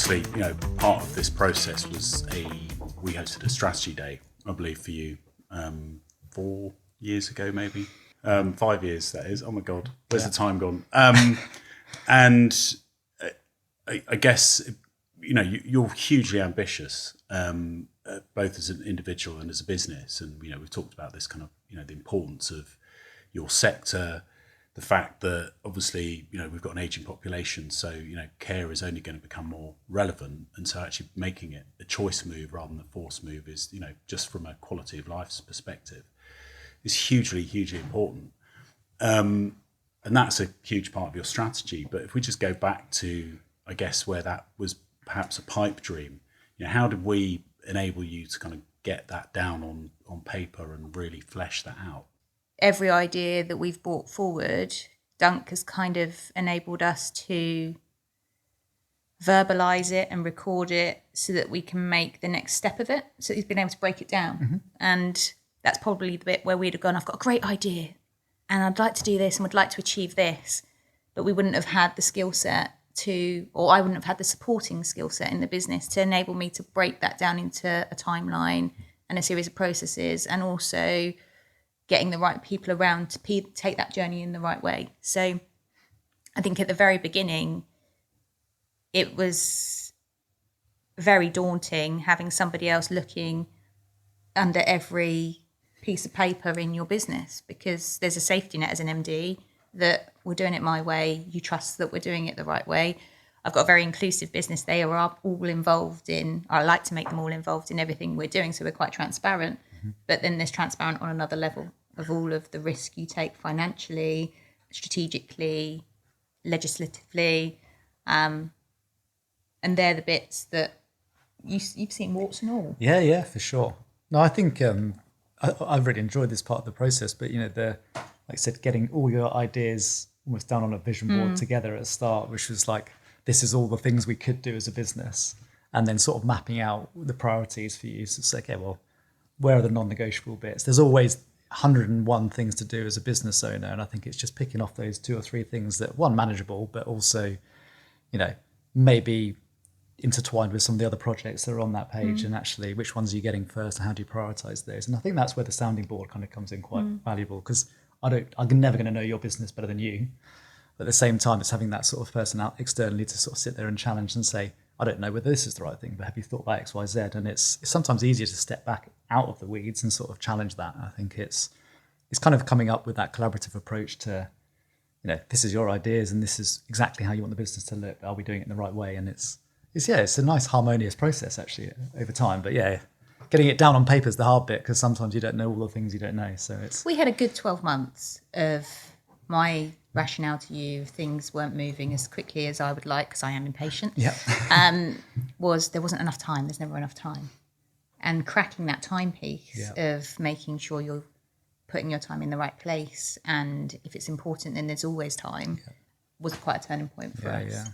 obviously, part of this process was we hosted a strategy day, I believe, for you 4 years ago, maybe 5 years. That is. Oh my God, where's the time gone? And I guess you're hugely ambitious, both as an individual and as a business. And we've talked about this kind of the importance of your sector. The fact that obviously, we've got an aging population, so, care is only going to become more relevant. And so actually making it a choice move rather than a force move is, just from a quality of life perspective, is hugely, hugely important. And that's a huge part of your strategy. But if we just go back to, I guess, where that was perhaps a pipe dream, how did we enable you to kind of get that down on paper and really flesh that out? Every idea that we've brought forward, Dunk has kind of enabled us to verbalise it and record it so that we can make the next step of it. So he's been able to break it down. Mm-hmm. And that's probably the bit where we'd have gone, I've got a great idea and I'd like to do this and would like to achieve this. But we wouldn't have had the skill set or I wouldn't have had the supporting skill set in the business to enable me to break that down into a timeline and a series of processes, and also getting the right people around to take that journey in the right way. So I think at the very beginning, it was very daunting having somebody else looking under every piece of paper in your business, because there's a safety net as an MD that we're doing it my way. You trust that we're doing it the right way. I've got a very inclusive business. They are all involved in, I like to make them all involved in everything we're doing, so we're quite transparent. But then there's transparent on another level of all of the risk you take financially, strategically, legislatively. And they're the bits that you've seen warts and all. Yeah, for sure. No, I think I've really enjoyed this part of the process, but, like I said, getting all your ideas almost down on a vision board together at the start, which was like, this is all the things we could do as a business, and then sort of mapping out the priorities for you. So it's like, okay, well, where are the non-negotiable bits? There's always 101 things to do as a business owner, and I think it's just picking off those 2 or 3 things that, one, manageable, but also, maybe intertwined with some of the other projects that are on that page, and actually which ones are you getting first and how do you prioritize those? And I think that's where the sounding board kind of comes in quite valuable, because I'm never going to know your business better than you. But at the same time, it's having that sort of person out externally to sort of sit there and challenge and say, I don't know whether this is the right thing, but have you thought about X, Y, Z? And it's sometimes easier to step back out of the weeds and sort of challenge that. I think it's kind of coming up with that collaborative approach to, this is your ideas and this is exactly how you want the business to look. Are we doing it in the right way? And it's a nice harmonious process actually over time. But yeah, getting it down on paper is the hard bit, because sometimes you don't know all the things you don't know. So we had a good 12 months of my rationale to you, if things weren't moving as quickly as I would like, because I am impatient. Yeah. Was there wasn't enough time. There's never enough time. And cracking that time piece of making sure you're putting your time in the right place, and if it's important, then there's always time, was quite a turning point for us. Yeah.